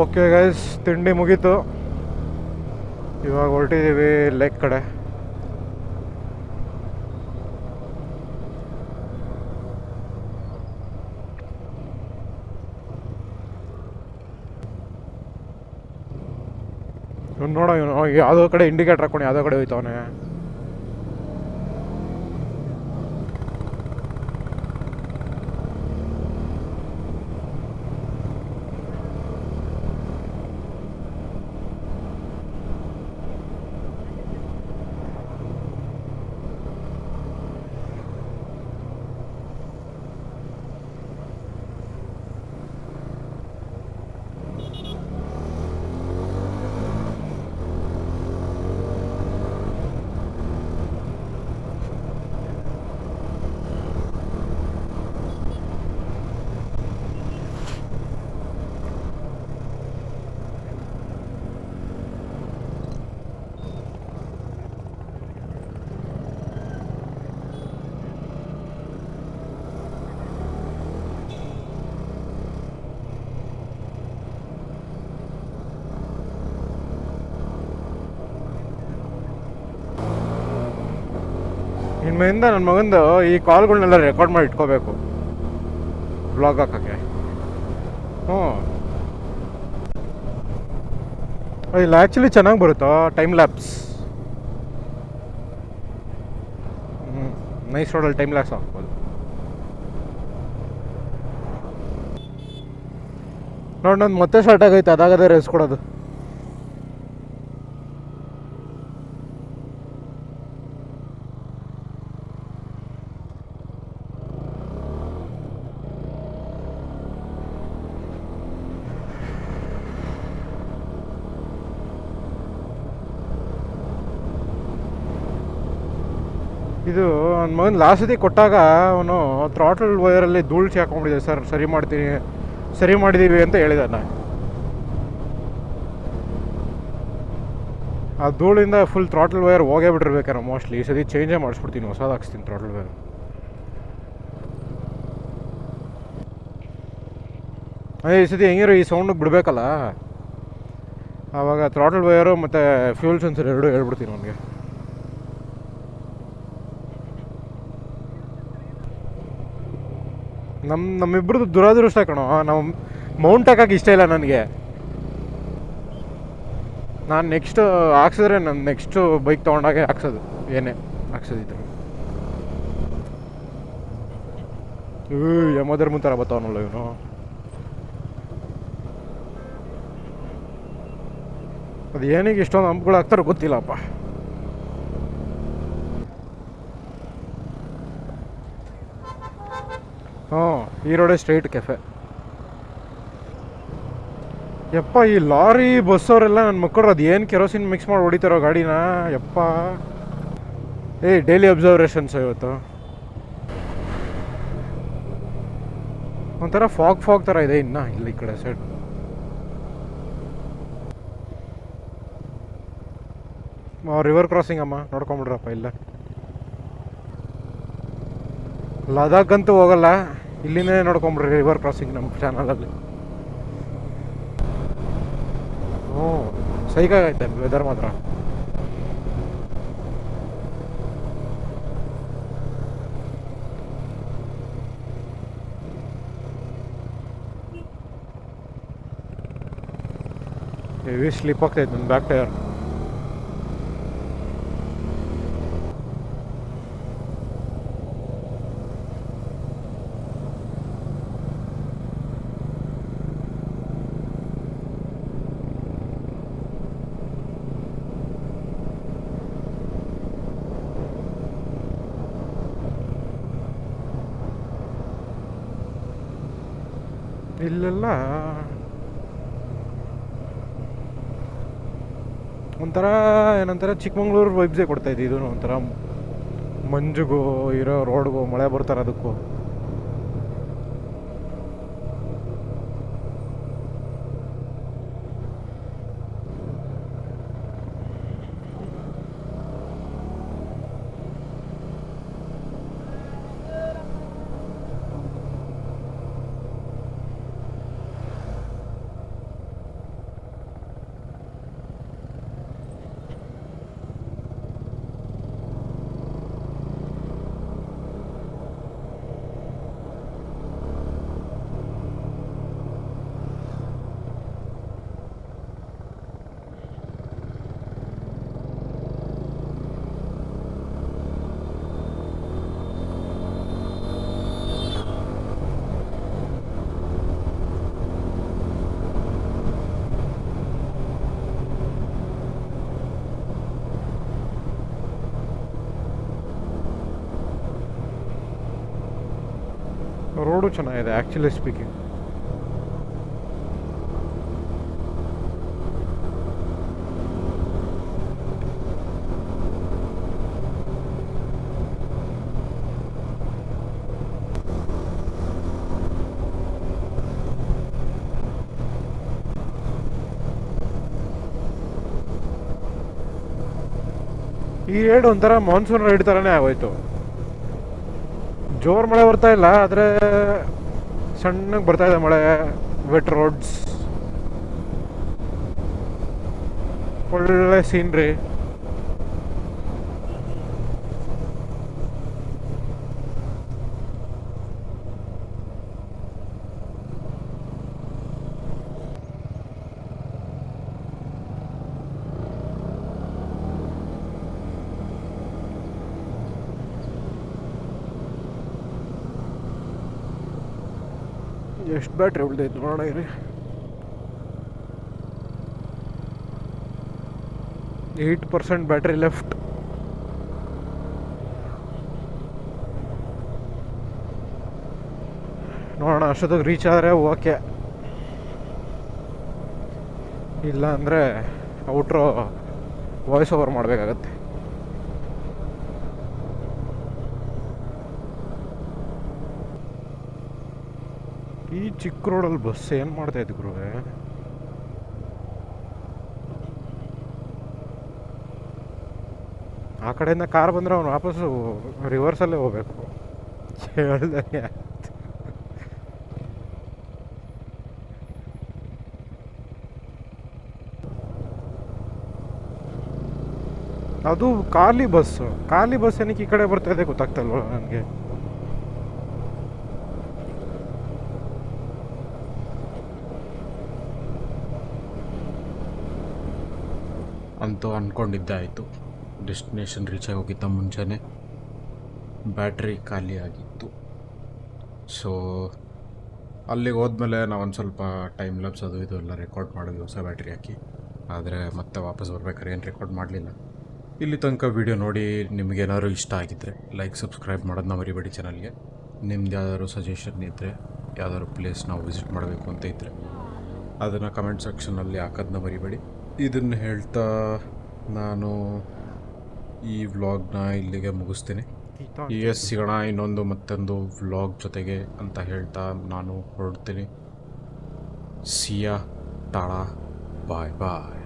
Okay guys, ತಿಂಡಿ ಮುಗೀತು. ಇವಾಗ ಹೊರಟಿದ್ದೀವಿ ಲೇಕ್ ಕಡೆ. ಇವ್ನು ನೋಡೋ, ಇವನು ಯಾವುದೋ ಕಡೆ ಇಂಡಿಕೇಟರ್ ಹಾಕೊಂಡು ಯಾವುದೋ ಕಡೆ ಹೋಯ್ತವನೆ. ಇನ್ಮೇಲಿಂದ ನನ್ನ ಮಗಂದು ಈ ಕಾಲ್ಗಳನ್ನೆಲ್ಲ ರೆಕಾರ್ಡ್ ಮಾಡಿ ಇಟ್ಕೋಬೇಕು, ಬ್ಲಾಗ್ ಹಾಕೋಕ್ಕೆ. ಇಲ್ಲ ಆ್ಯಕ್ಚುಲಿ ಚೆನ್ನಾಗಿ ಬರುತ್ತಾ ಟೈಮ್ ಲ್ಯಾಪ್ಸ್. ನೈಸ್ ರೋಡಲ್ಲಿ ಟೈಮ್ ಲ್ಯಾಪ್ಸ್ ಹಾಕ್ಬೋದು. ನೋಡಿ, ನಂದು ಮತ್ತೆ ಸ್ಟಾರ್ಟ್ ಆಗೈತೆ, ಅದಾಗದೇ ರೇಸ್ ಕೊಡೋದು. ಇದು ನನ್ನ ಮಗನ ಲಾಸ್ಟ್ ಸತಿ ಕೊಟ್ಟಾಗ ಅವನು ಥ್ರಾಟಲ್ ವೈರಲ್ಲಿ ಧೂಳ್ಸಿ ಹಾಕೊಂಡ್ಬಿಟ್ಟಿದೆ. ಸರ್ ಸರಿ ಮಾಡಿದ್ದೀವಿ ಅಂತ ಹೇಳಿದ. ಆ ಧೂಳಿಂದ ಫುಲ್ ಥ್ರಾಟಲ್ ವೈರ್ ಹೋಗೇ ಬಿಟ್ಟಿರ್ಬೇಕಾರೆ ಮೋಸ್ಟ್ಲಿ. ಈ ಸತಿ ಚೇಂಜೇ ಮಾಡಿಸ್ಬಿಡ್ತೀನಿ, ಹೊಸದು ಹಾಕ್ಸ್ತೀನಿ ಥ್ರಾಟಲ್ ವೈರ್. ಅದೇ ಈ ಸತಿ ಹೆಂಗಿರೋ ಈ ಸೌಂಡಿಗೆ ಬಿಡಬೇಕಲ್ಲ, ಆವಾಗ ಥ್ರಾಟಲ್ ವೈರು ಮತ್ತು ಫ್ಯೂಲ್ ಸೆನ್ಸರ್ ಎರಡೂ ಹೇಳ್ಬಿಡ್ತೀನಿ ಅವನಿಗೆ. ನಮ್ಮಿಬ್ರದ್ದು ದುರಾದೃಷ್ಟ ಕಣೋ, ನಾವು ಮೌಂಟ್ ಹಾಕಕ್ಕೆ ಇಷ್ಟ ಇಲ್ಲ ನನಗೆ. ನಾನು ನೆಕ್ಸ್ಟ್ ಹಾಕ್ಸಿದ್ರೆ ನಾನು ನೆಕ್ಸ್ಟು ಬೈಕ್ ತೊಗೊಂಡಾಗೆ ಹಾಕ್ಸೋದು, ಏನೇ ಹಾಕ್ಸೋದಿದ್ರು. ಯಮಧರ್ಮ ಥರ ಬರ್ತಾವನಲ್ಲ ಇವನು. ಅದು ಏನಿಗೆ ಇಷ್ಟೊಂದು ಹಂಪ್ಗಳು ಹಾಕ್ತಾರೋ ಗೊತ್ತಿಲ್ಲಪ್ಪ. ಈ ರೋಡೇ ಸ್ಟ್ರೈಟ್ ಕೆಫೆ. ಯಪ್ಪ, ಈ ಲಾರಿ ಬಸ್ಸವರೆಲ್ಲ ನನ್ನ ಮಕ್ಕಳು ಅದು ಏನು ಕೆರೋಸಿನ್ ಮಿಕ್ಸ್ ಮಾಡಿ ಹೊಡಿತಾರೋ ಗಾಡಿನ. ಯಪ್ಪ, ಡೈಲಿ ಅಬ್ಸರ್ವೇಷನ್ಸ್ ಇವತ್ತು. ಒಂಥರ ಫಾಗ್ ಥರ ಇದೆ ಇನ್ನು ಇಲ್ಲ ಈ ಕಡೆ ಸೈಡ್. ರಿವರ್ ಕ್ರಾಸಿಂಗ್ ಅಮ್ಮ, ನೋಡ್ಕೊಂಬಿಡ್ರಪ್ಪ. ಇಲ್ಲ ಲದಾಖ್ ಅಂತೂ ಹೋಗಲ್ಲ, ಇಲ್ಲಿಂದೇ ನೋಡ್ಕೊಂಬಿಡ್ರಿ ರಿವರ್ ಕ್ರಾಸಿಂಗ್ ನಮ್ಮ ಚಾನಲಲ್ಲಿ. ಸೈಕಾಗೈತೆ ವೆದರ್ ಮಾತ್ರ. ಹೆವಿ ಸ್ಲಿಪ್ ಆಗ್ತೈತೆ ನನ್ನ ಬ್ಯಾಕ್ ಟೈರ್. ಇಲ್ಲೆಲ್ಲ ಒಂಥರ ಏನಂತಾರೆ ಚಿಕ್ಕಮಂಗ್ಳೂರು ವೈಬ್ಸೇ ಕೊಡ್ತಾಯಿದೆ. ಇದು ಒಂಥರ ಮಂಜುಗೂ ಇರೋ ರೋಡ್ಗೂ ಮಳೆ ಬರ್ತಾರೆ ಅದಕ್ಕೂ. ರೋಡು ಚೆನ್ನಾಗಿದೆ ಆ್ಯಕ್ಚುಲಿ ಸ್ಪೀಕಿಂಗ್. ಈ ರೈಡ್ ಒಂಥರ ಮಾನ್ಸೂನ್ ರೈಡ್ ಥರನೇ ಆಗೋಯ್ತು. ಜೋರು ಮಳೆ ಬರ್ತಾ ಇಲ್ಲ, ಆದರೆ ಸಣ್ಣಗೆ ಬರ್ತಾ ಇದೆ ಮಳೆ. ವೆಟ್ ರೋಡ್ಸ್, ಒಳ್ಳೆ ಸೀನ್ರಿ. ಎಷ್ಟು ಬ್ಯಾಟ್ರಿ ಉಳ್ದೈತೆ ನೋಡೋಣ ಇರಿ. 8% ಬ್ಯಾಟ್ರಿ ಲೆಫ್ಟ್. ನೋಡೋಣ, ಅಷ್ಟೊತ್ತಿಗೆ ರೀಚ್ ಆದರೆ ಓಕೆ, ಇಲ್ಲ ಅಂದರೆ ಔಟ್ರೋ ವಾಯ್ಸ್ ಓವರ್ ಮಾಡಬೇಕಾಗತ್ತೆ. ಈ ಚಿಕ್ಕ ರೋಡಲ್ಲಿ ಬಸ್ ಏನು ಮಾಡ್ತಾಯಿದ್ದು ಗುರುವೆ? ಆ ಕಡೆಯಿಂದ ಕಾರ್ ಬಂದರೆ ಅವನು ವಾಪಸ್ಸು ರಿವರ್ಸಲ್ಲೇ ಹೋಗ್ಬೇಕು. ಹೇಳ್ದಂಗೆ ಆಯ್ತು. ಅದು ಖಾಲಿ ಬಸ್ ಏನಕ್ಕೆ ಈ ಕಡೆ ಬರ್ತಾ ಇದೆ ಗೊತ್ತಾಗ್ತಲ್ವ ನನಗೆ. ಅಂತೂ ಅಂದ್ಕೊಂಡಿದ್ದೆ ಆಯಿತು. ಡೆಸ್ಟಿನೇಷನ್ ರೀಚ್ ಆಗೋಕ್ಕಿಂತ ಮುಂಚೆನೇ ಬ್ಯಾಟ್ರಿ ಖಾಲಿ ಆಗಿತ್ತು. ಸೊ ಅಲ್ಲಿಗೆ ಹೋದ್ಮೇಲೆ ನಾವೊಂದು ಸ್ವಲ್ಪ ಟೈಮ್ ಲ್ಯಾಪ್ಸ್ ಅದು ಇದು ಎಲ್ಲ ರೆಕಾರ್ಡ್ ಮಾಡಿದ್ವಿ ಹೊಸ ಬ್ಯಾಟ್ರಿ ಹಾಕಿ. ಆದರೆ ಮತ್ತೆ ವಾಪಸ್ ಬರ್ಬೇಕಾದ್ರೆ ಏನು ರೆಕಾರ್ಡ್ ಮಾಡಲಿಲ್ಲ. ಇಲ್ಲಿ ತನಕ ವೀಡಿಯೋ ನೋಡಿ ನಿಮಗೇನಾದ್ರು ಇಷ್ಟ ಆಗಿದ್ದರೆ ಲೈಕ್ ಸಬ್ಸ್ಕ್ರೈಬ್ ಮಾಡೋದನ್ನ ಮರಿಬೇಡಿ ಚಾನಲ್ಗೆ. ನಿಮ್ದು ಯಾವ್ದಾದ್ರು ಸಜೆಷನ್ ಇದ್ದರೆ, ಯಾವ್ದಾದ್ರು ಪ್ಲೇಸ್ ನಾವು ವಿಸಿಟ್ ಮಾಡಬೇಕು ಅಂತ ಇದ್ದರೆ ಅದನ್ನು ಕಮೆಂಟ್ ಸೆಕ್ಷನಲ್ಲಿ ಹಾಕೋದನ್ನ ಮರಿಬೇಡಿ. ಇದನ್ನು ಹೇಳ್ತಾ ನಾನು ಈ ವ್ಲಾಗ್ನ ಇಲ್ಲಿಗೆ ಮುಗಿಸ್ತೀನಿ. ಸಿಗೋಣ ಮತ್ತೊಂದು ವ್ಲಾಗ್ ಜೊತೆಗೆ ಅಂತ ಹೇಳ್ತಾ ನಾನು ಹೊರಡ್ತೀನಿ. ಸಿಯಾ, ಟಾಡಾ, ಬಾಯ್ ಬಾಯ್.